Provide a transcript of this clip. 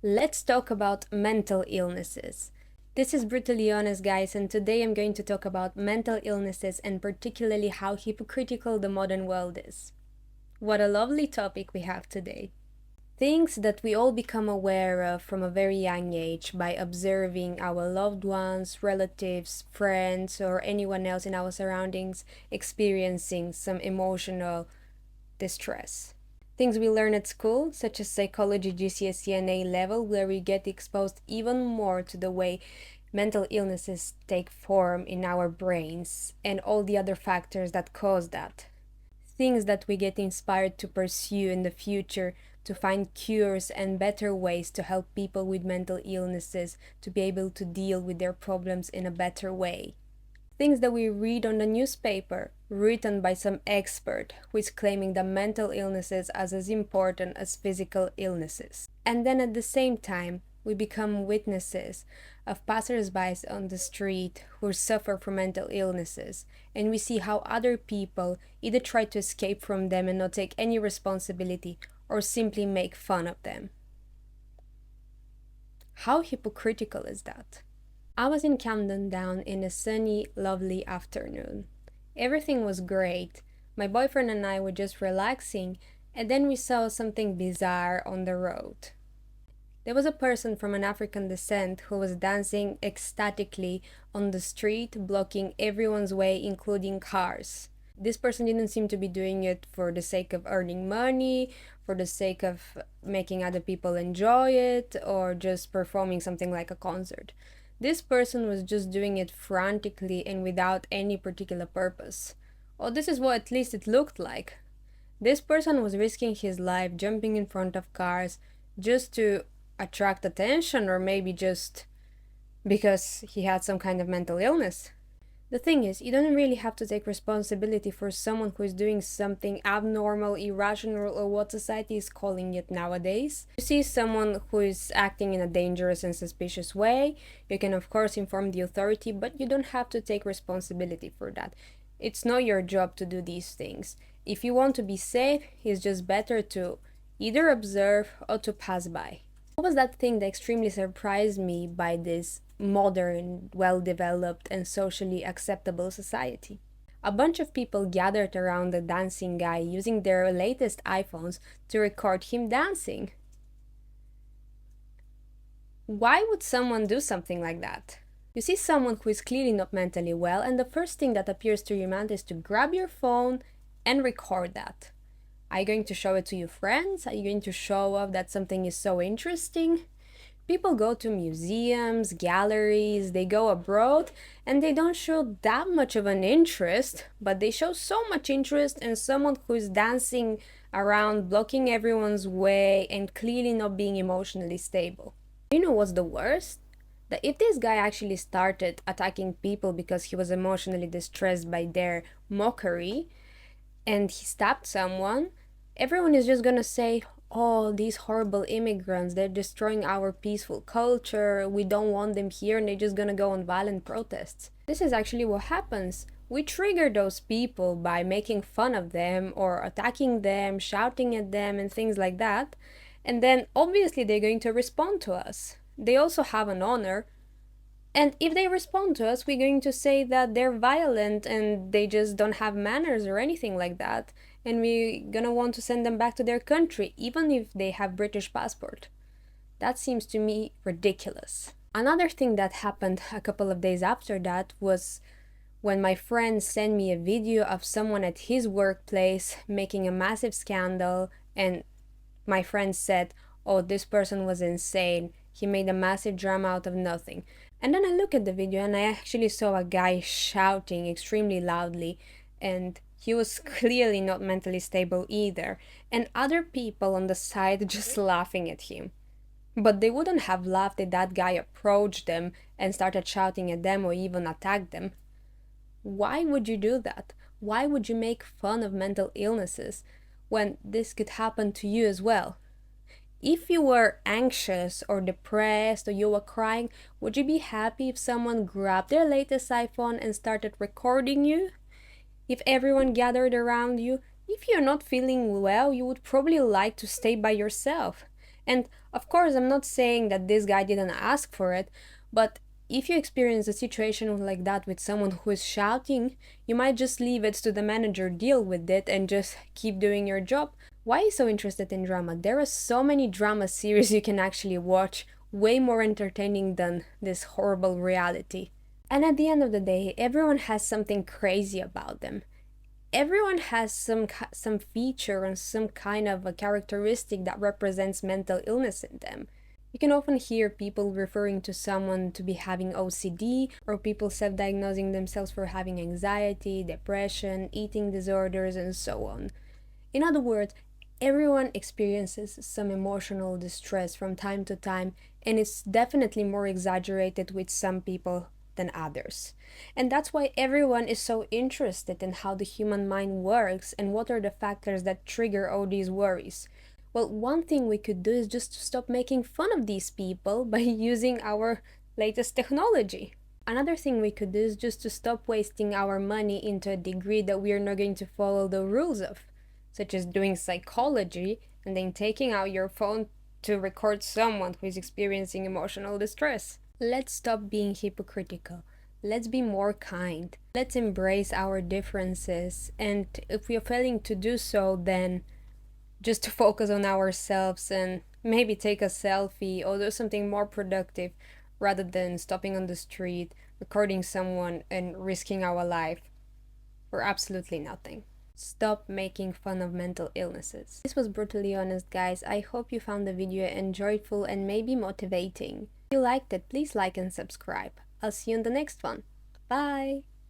Let's talk about mental illnesses. This is Brutally Honest, guys, and today I'm going to talk about mental illnesses and particularly how hypocritical the modern world is. What a lovely topic we have today. Things that we all become aware of from a very young age by observing our loved ones, relatives, friends, or anyone else in our surroundings experiencing some emotional distress. Things we learn at school, such as psychology GCSE and A level, where we get exposed even more to the way mental illnesses take form in our brains and all the other factors that cause that. Things that we get inspired to pursue in the future to find cures and better ways to help people with mental illnesses to be able to deal with their problems in a better way. Things that we read on the newspaper, written by some expert who is claiming that mental illnesses are as important as physical illnesses. And then at the same time, we become witnesses of passersby on the street who suffer from mental illnesses, and we see how other people either try to escape from them and not take any responsibility or simply make fun of them. How hypocritical is that? I was in Camden Down in a sunny, lovely afternoon. Everything was great. My boyfriend and I were just relaxing, and then we saw something bizarre on the road. There was a person from an African descent who was dancing ecstatically on the street, blocking everyone's way, including cars. This person didn't seem to be doing it for the sake of earning money, for the sake of making other people enjoy it, or just performing something like a concert. This person was just doing it frantically and without any particular purpose. Or this is what at least it looked like. This person was risking his life jumping in front of cars just to attract attention, or maybe just because he had some kind of mental illness. The thing is, you don't really have to take responsibility for someone who is doing something abnormal, irrational, or what society is calling it nowadays. You see someone who is acting in a dangerous and suspicious way, you can of course inform the authority, but you don't have to take responsibility for that. It's not your job to do these things. If you want to be safe, it's just better to either observe or to pass by. What was that thing that extremely surprised me by this modern, well-developed, and socially acceptable society? A bunch of people gathered around the dancing guy using their latest iPhones to record him dancing. Why would someone do something like that? You see someone who is clearly not mentally well, and the first thing that appears to your mind is to grab your phone and record that. Are you going to show it to your friends? Are you going to show off that something is so interesting? People go to museums, galleries, they go abroad, and they don't show that much of an interest, but they show so much interest in someone who is dancing around, blocking everyone's way, and clearly not being emotionally stable. You know what's the worst? That if this guy actually started attacking people because he was emotionally distressed by their mockery, and he stabbed someone, everyone is just gonna say, oh, these horrible immigrants, they're destroying our peaceful culture, we don't want them here, and they're just gonna go on violent protests. This is actually what happens. We trigger those people by making fun of them or attacking them, shouting at them, and things like that. And then obviously they're going to respond to us. They also have an honor. And if they respond to us, we're going to say that they're violent and they just don't have manners or anything like that. And we're gonna want to send them back to their country, even if they have British passport. That seems to me ridiculous. Another thing that happened a couple of days after that was when my friend sent me a video of someone at his workplace making a massive scandal, and my friend said, oh, this person was insane. He made a massive drama out of nothing. And then I look at the video and I actually saw a guy shouting extremely loudly, and he was clearly not mentally stable either, and other people on the side just laughing at him. But they wouldn't have laughed if that guy approached them and started shouting at them or even attacked them. Why would you do that? Why would you make fun of mental illnesses when this could happen to you as well? If you were anxious or depressed or you were crying, would you be happy if someone grabbed their latest iPhone and started recording you? If everyone gathered around you, if you're not feeling well, you would probably like to stay by yourself. And of course, I'm not saying that this guy didn't ask for it, but if you experience a situation like that with someone who is shouting, you might just leave it to the manager, deal with it, and just keep doing your job. Why are you so interested in drama? There are so many drama series you can actually watch, way more entertaining than this horrible reality. And at the end of the day, everyone has something crazy about them. Everyone has some feature and some kind of a characteristic that represents mental illness in them. You can often hear people referring to someone to be having OCD, or people self-diagnosing themselves for having anxiety, depression, eating disorders, and so on. In other words, everyone experiences some emotional distress from time to time, and it's definitely more exaggerated with some people than others. And that's why everyone is so interested in how the human mind works and what are the factors that trigger all these worries. Well, one thing we could do is just to stop making fun of these people by using our latest technology. Another thing we could do is just to stop wasting our money into a degree that we are not going to follow the rules of, such as doing psychology and then taking out your phone to record someone who is experiencing emotional distress. Let's stop being hypocritical. Let's be more kind. Let's embrace our differences. And if we are failing to do so, then just to focus on ourselves and maybe take a selfie or do something more productive rather than stopping on the street, recording someone, and risking our life for absolutely nothing. Stop making fun of mental illnesses. This was Brutally Honest, guys. I hope you found the video enjoyable and maybe motivating. If you liked it, please like and subscribe. I'll see you in the next one. Bye!